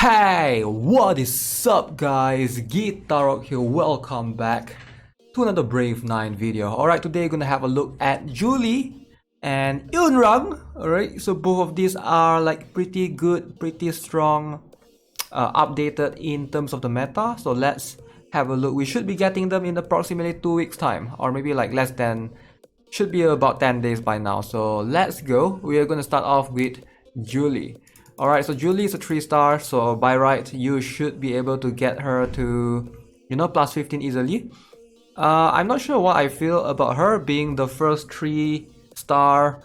Hey, what is up guys? Guitarok here, welcome back to another Brave 9 video. Alright, today we're gonna have a look at Julie and Eunrang. Alright, so both of these are like pretty good, pretty strong, updated in terms of the meta. So let's have a look. We should be getting them in approximately 2 weeks time, or maybe like less than, should be about 10 days by now. So let's go. We are gonna start off with Julie. Alright, so Julie is a 3-star, so by right, you should be able to get her to, plus 15 easily. I'm not sure what I feel about her being the first 3-star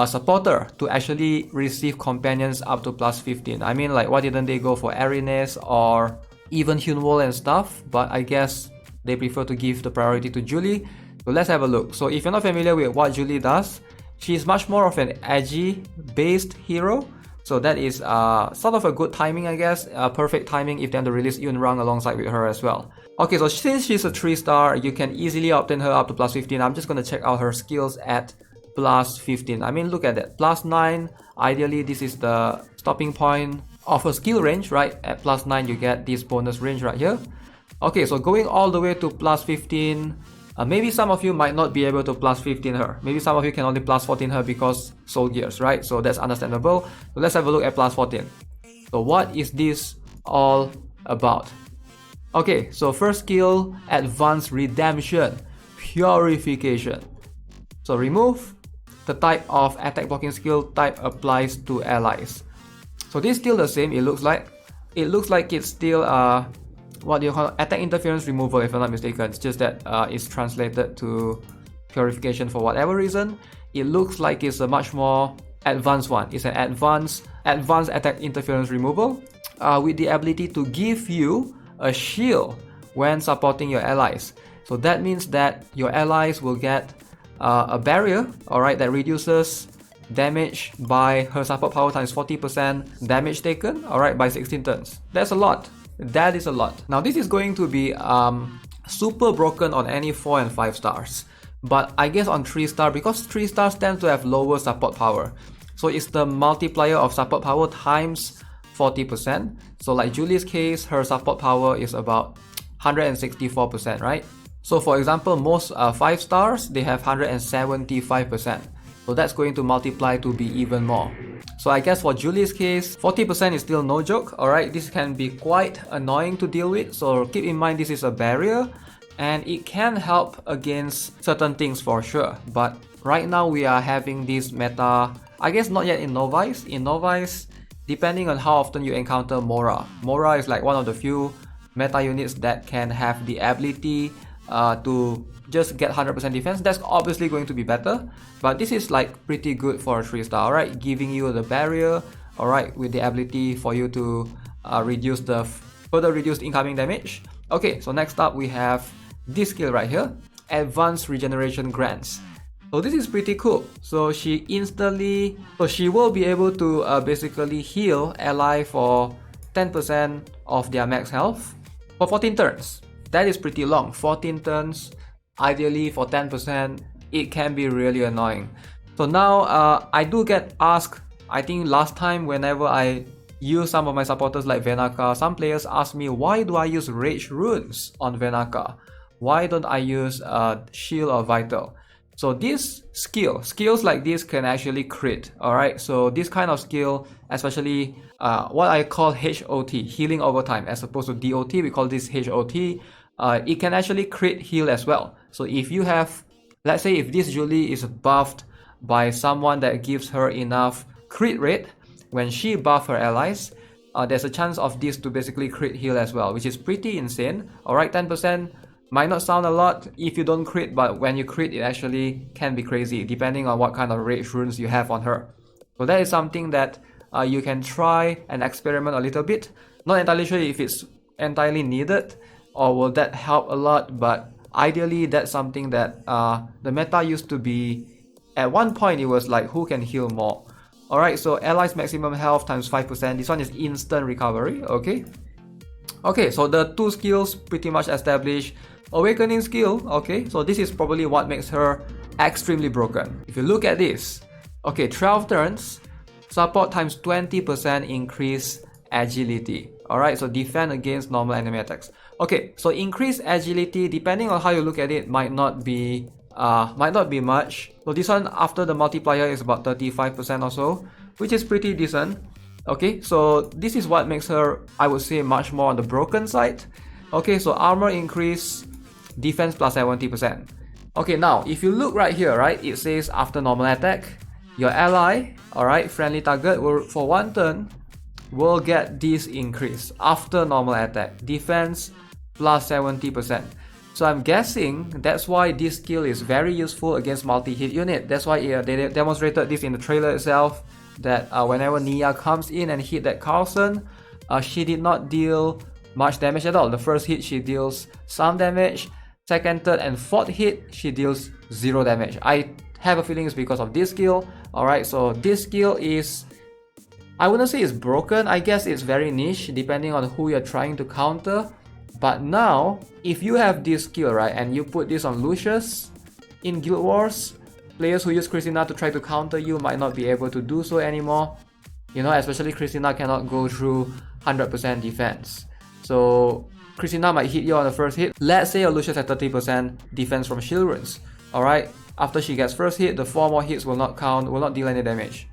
supporter to actually receive companions up to plus 15. I mean, like, why didn't they go for Arenes or even Hyunwoo and stuff? But I guess they prefer to give the priority to Julie. So let's have a look. So if you're not familiar with what Julie does, she's much more of an edgy-based hero. So that is sort of a good timing, I guess. Perfect timing if they want to release Eunrang alongside with her as well. Okay, so since she's a 3-star, you can easily obtain her up to plus 15. I'm just going to check out her skills at plus 15. I mean, look at that. Plus 9. Ideally, this is the stopping point of her skill range, right? At plus 9, you get this bonus range right here. Okay, so going all the way to plus 15. Maybe some of you might not be able to plus 15 her. Maybe some of you can only plus 14 her because soul gears, right? So that's understandable. So let's have a look at plus 14. So what is this all about? Okay, so first skill, Advanced Redemption, Purification. So remove the type of attack blocking skill type applies to allies. So this is still the same, it looks like. It looks like it's still what do you call it? Attack interference removal, if I'm not mistaken. It's just that it's translated to purification for whatever reason. It looks like it's a much more advanced one. It's an advanced attack interference removal with the ability to give you a shield when supporting your allies. So that means that your allies will get a barrier, alright, that reduces damage by her support power times 40% damage taken, alright, by 16 turns. That's a lot. That is a lot. Now this is going to be super broken on any 4 and 5 stars. But I guess on 3-star, because 3 stars tend to have lower support power. So it's the multiplier of support power times 40%. So like Julie's case, her support power is about 164%, right? So for example, most 5 stars, they have 175%. So that's going to multiply to be even more. So I guess for Julie's case, 40% is still no joke, alright? This can be quite annoying to deal with, so keep in mind this is a barrier and it can help against certain things for sure. But right now we are having this meta, I guess not yet in Novice. In Novice, depending on how often you encounter Mora. Mora is like one of the few meta units that can have the ability to just get 100% defense. That's obviously going to be better, but this is like pretty good for a 3-star, alright? Giving you the barrier, alright, with the ability for you to reduce the further reduced incoming damage. Okay, so next up we have this skill right here, Advanced Regeneration Grants. So this is pretty cool. So she will be able to basically heal ally for 10% of their max health for 14 turns. That is pretty long. 14 turns. Ideally for 10%, it can be really annoying. So now I do get asked, I think last time whenever I use some of my supporters like Venaka, some players ask me, why do I use Rage Runes on Venaka? Why don't I use Shield or Vital? So this skills like this can actually crit, alright? So this kind of skill, especially what I call HOT, healing over time, as opposed to DOT, we call this HOT. It can actually crit heal as well. So if you have, let's say if this Julie is buffed by someone that gives her enough crit rate, when she buffs her allies, there's a chance of this to basically crit heal as well, which is pretty insane. Alright, 10% might not sound a lot if you don't crit, but when you crit, it actually can be crazy, depending on what kind of rage runes you have on her. So that is something that you can try and experiment a little bit. Not entirely sure if it's entirely needed, or will that help a lot, but ideally that's something that the meta used to be. At one point it was like who can heal more. Alright, so allies maximum health times 5%. This one is instant recovery, okay? Okay, so the 2 skills pretty much established. Awakening skill, okay, so this is probably what makes her extremely broken. If you look at this, okay, 12 turns, support times 20% increase agility. Alright, so defend against normal enemy attacks. Okay, so increased agility, depending on how you look at it, might not be much. So this one after the multiplier is about 35% or so, which is pretty decent. Okay, so this is what makes her, I would say, much more on the broken side. Okay, so armor increase, defense plus 70%. Okay, now if you look right here, right, it says after normal attack, your ally, alright, friendly target will for 1 turn will get this increase after normal attack, defense plus 70%. So I'm guessing that's why this skill is very useful against multi-hit unit. That's why they demonstrated this in the trailer itself, that whenever Nia comes in and hit that Carlson, she did not deal much damage at all. The first hit she deals some damage, second, third and fourth hit she deals 0 damage. I have a feeling it's because of this skill. Alright, so this skill is, I wouldn't say it's broken, I guess it's very niche depending on who you're trying to counter. But now, if you have this skill, right, and you put this on Lucius in Guild Wars, players who use Christina to try to counter you might not be able to do so anymore. You know, especially Christina cannot go through 100% defense. So Christina might hit you on the first hit. Let's say your Lucius has 30% defense from shield runes. Alright, after she gets first hit, the 4 more hits will not count, will not deal any damage.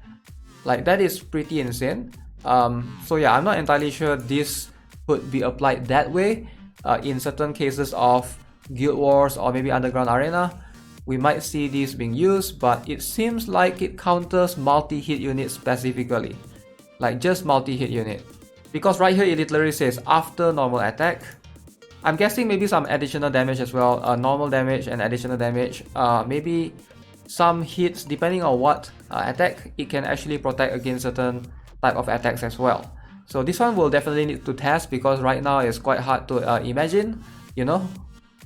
Like, that is pretty insane. So yeah, I'm not entirely sure this could be applied that way. In certain cases of Guild Wars or maybe Underground Arena, we might see this being used, but it seems like it counters multi-hit units specifically. Like just multi-hit unit. Because right here it literally says after normal attack. I'm guessing maybe some additional damage as well, normal damage and additional damage. Maybe some hits, depending on what attack, it can actually protect against certain type of attacks as well. So this one will definitely need to test, because right now it's quite hard to imagine, you know,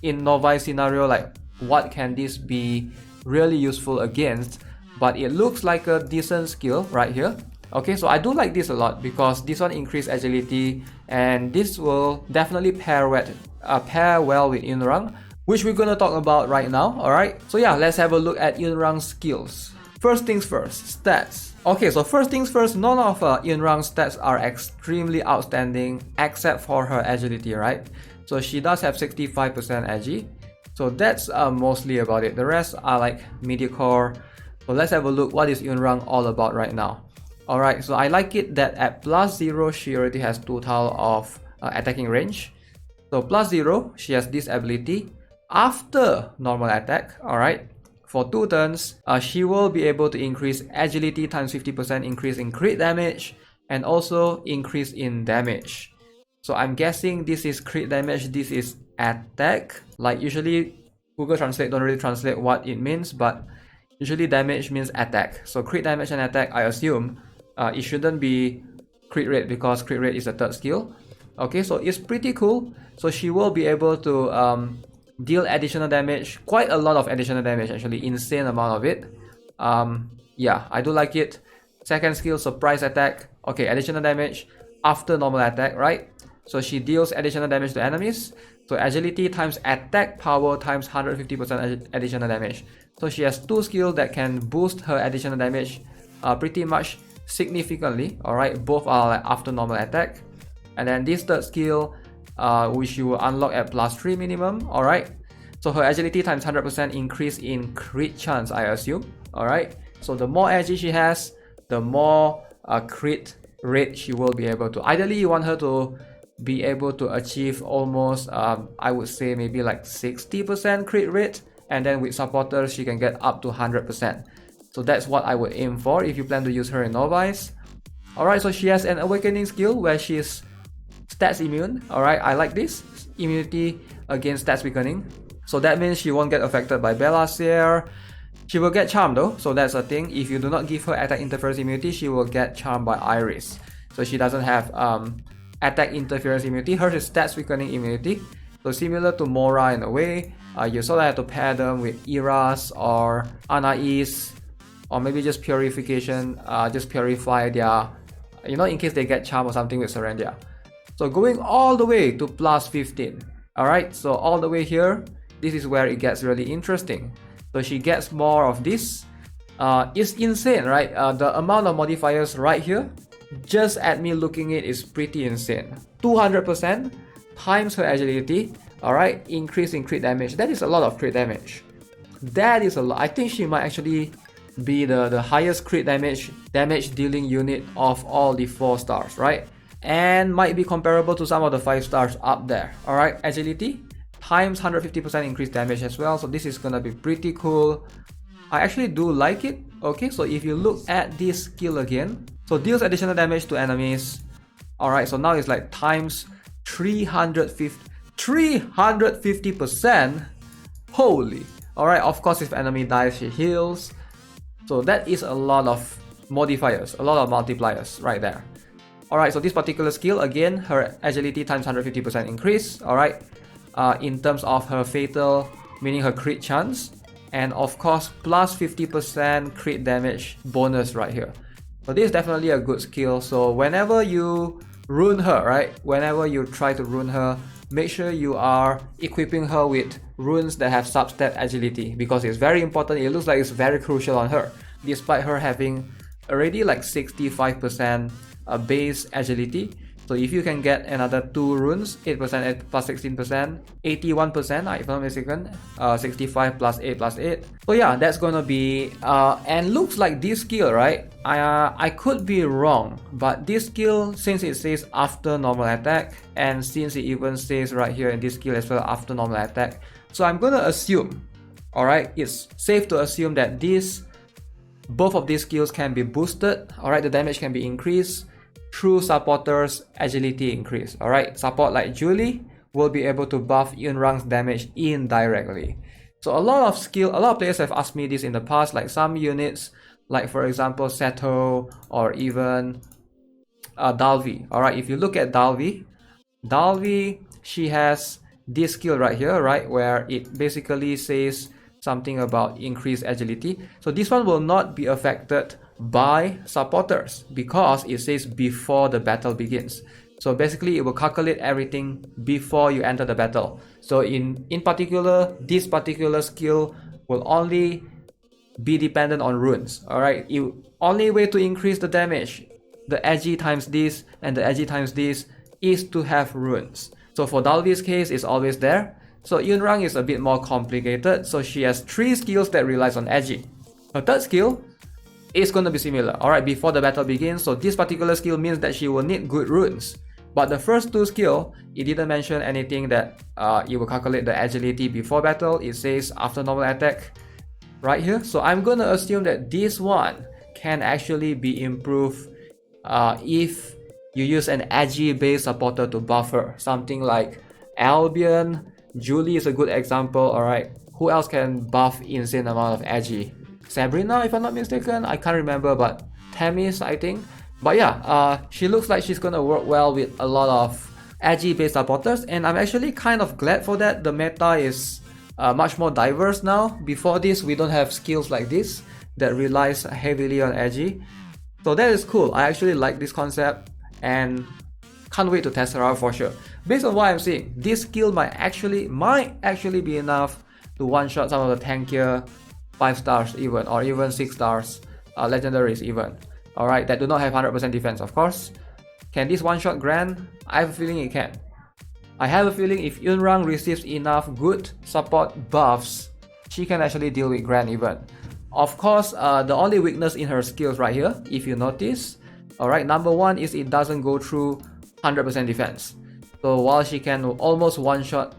in Novice scenario, like what can this be really useful against. But it looks like a decent skill right here. Okay, so I do like this a lot because this one increased agility, and this will definitely pair well with Eunrang, which we're gonna talk about right now. Alright, so yeah, let's have a look at Eunrang's skills. First things first, stats. Okay, so first things first, none of Eunrang's stats are extremely outstanding except for her agility, right? So she does have 65% agi, so that's mostly about it. The rest are like mediocre. So let's have a look what is Eunrang all about right now. Alright, so I like it that at +0 she already has total of attacking range. So +0, she has this ability. After normal attack, alright, for 2 turns, she will be able to increase agility times 50% increase in crit damage, and also increase in damage. So I'm guessing this is crit damage, this is attack. Like usually Google Translate don't really translate what it means, but usually damage means attack. So crit damage and attack, I assume it shouldn't be crit rate, because crit rate is a third skill. Okay, so it's pretty cool. So she will be able to deal additional damage, quite a lot of additional damage actually, insane amount of it. Yeah, I do like it. Second skill, surprise attack. Okay, additional damage after normal attack, right? So she deals additional damage to enemies. So agility times attack power times 150% additional damage. So she has 2 skills that can boost her additional damage pretty much significantly. Alright, both are like after normal attack. And then this third skill, which you will unlock at +3 minimum. Alright, so her agility times 100% increase in crit chance, I assume. Alright, so the more agi she has, the more crit rate she will be able to. Ideally, you want her to be able to achieve almost, I would say maybe like 60% crit rate, and then with supporters she can get up to 100%. So that's what I would aim for if you plan to use her in Novice. Alright, so she has an awakening skill where she's stats immune. Alright, I like this. Immunity against stats weakening. So that means she won't get affected by Bellasear. She will get charmed though, so that's a thing. If you do not give her attack interference immunity, she will get charmed by Iris. So she doesn't have attack interference immunity. Hers is stats weakening immunity. So similar to Mora in a way. You sort of have to pair them with Iras or Anais, or maybe just purification, just purify their, you know, in case they get charm or something with Serendia. So going all the way to +15. Alright, so all the way here, this is where it gets really interesting. So she gets more of this. It's insane, right? The amount of modifiers right here, just at me looking it is pretty insane. 200% times her agility, alright, increase in crit damage. That is a lot of crit damage. That is a lot. I think she might actually be the highest crit damage dealing unit of all the 4 stars, right? And might be comparable to some of the 5 stars up there. Alright, agility times 150% increased damage as well. So this is gonna be pretty cool. I actually do like it. Okay, so if you look at this skill again, so deals additional damage to enemies. Alright, so now it's like times 350%. Holy. Alright, of course if enemy dies, she heals. So that is a lot of modifiers, a lot of multipliers right there. Alright, so this particular skill, again, her agility times 150% increase. Alright, in terms of her fatal, meaning her crit chance. And of course, plus 50% crit damage bonus right here. So this is definitely a good skill. So whenever you rune her, right? Whenever you try to rune her, make sure you are equipping her with runes that have substat agility, because it's very important. It looks like it's very crucial on her, despite her having already like 65% base agility. So if you can get another 2 runes, 8% plus 16%, 81%, if I'm not mistaken, 65 plus 8 plus 8. So yeah, that's gonna be, and looks like this skill, right? I could be wrong, but this skill, since it says after normal attack, and since it even says right here in this skill as well after normal attack, so I'm gonna assume, alright, it's safe to assume that both of these skills can be boosted, alright, the damage can be increased through supporters agility increase. Alright, support like Julie will be able to buff Eunrang's damage indirectly. So a lot of players have asked me this in the past, like some units, like for example Seto or even Dalvi. Alright, if you look at Dalvi, she has this skill right here, right, where it basically says something about increased agility. So this one will not be affected by supporters because it says before the battle begins. So basically it will calculate everything before you enter the battle. So in particular, this particular skill will only be dependent on runes. Alright, only way to increase the damage, the agi times this and the agi times this, is to have runes. So for Dalvi's case, it's always there. So Eunrang is a bit more complicated. So she has 3 skills that relies on agi. Her third skill is going to be similar, alright, before the battle begins. So this particular skill means that she will need good runes. But the first 2 skill, it didn't mention anything that it will calculate the agility before battle. It says after normal attack right here. So I'm going to assume that this one can actually be improved if you use an agi based supporter to buff her. Something like Albion, Julie is a good example, alright. Who else can buff insane amount of agi? Sabrina, if I'm not mistaken, I can't remember, but Themis, I think. But yeah, she looks like she's gonna work well with a lot of agi based supporters, and I'm actually kind of glad for that. The meta is much more diverse now. Before this, we don't have skills like this that relies heavily on agi. So that is cool. I actually like this concept and can't wait to test her out for sure. Based on what I'm seeing, this skill might actually be enough to one-shot some of the tankier 5 stars even, or even 6 stars legendaries even. Alright, that do not have 100% defense, of course. Can this one-shot Grand? I have a feeling it can. I have a feeling if Eunrang receives enough good support buffs, she can actually deal with Grand even. Of course, the only weakness in her skills right here, if you notice, alright, number 1 is it doesn't go through 100% defense. So while she can almost one-shot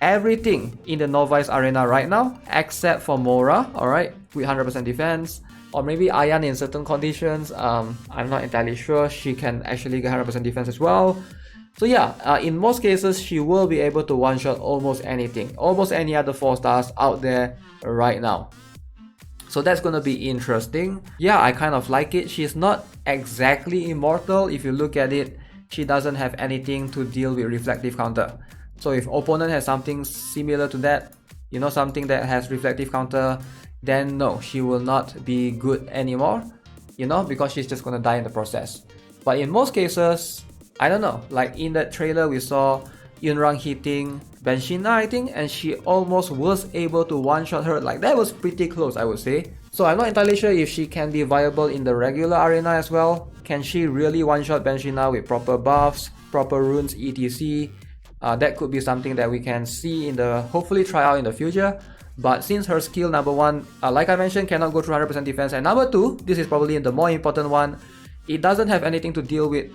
everything in the Novice arena right now, except for Mora, alright, with 100% defense, or maybe Ayan in certain conditions, I'm not entirely sure, she can actually get 100% defense as well. So yeah, in most cases, she will be able to one-shot almost anything, almost any other 4 stars out there right now. So that's gonna be interesting. Yeah, I kind of like it. She's not exactly immortal. If you look at it, she doesn't have anything to deal with reflective counter. So if opponent has something similar to that, you know, something that has reflective counter, then no, she will not be good anymore, you know, because she's just gonna die in the process. But in most cases, I don't know, like in that trailer we saw Eunrang hitting Benshina, I think, and she almost was able to one-shot her. Like, that was pretty close, I would say. So I'm not entirely sure if she can be viable in the regular arena as well. Can she really one-shot Benshina with proper buffs, proper runes, etc? That could be something that we can see in the, hopefully try out in the future. But since her skill number 1, like I mentioned, cannot go through 100% defense, and number 2, this is probably the more important one, it doesn't have anything to deal with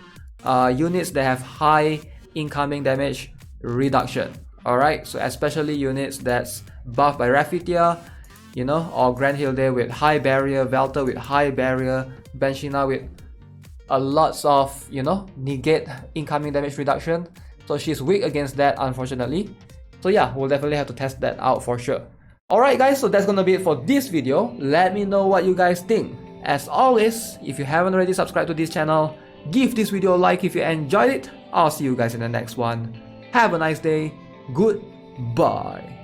units that have high incoming damage reduction. Alright, so especially units that's buffed by Raphithia, you know, or Grand Hilde with high barrier, Velta with high barrier, Benshina with a lots of, you know, negate incoming damage reduction. So she's weak against that, unfortunately. So yeah, we'll definitely have to test that out for sure. Alright guys, so that's gonna be it for this video. Let me know what you guys think. As always, if you haven't already subscribed to this channel, give this video a like if you enjoyed it. I'll see you guys in the next one. Have a nice day. Goodbye.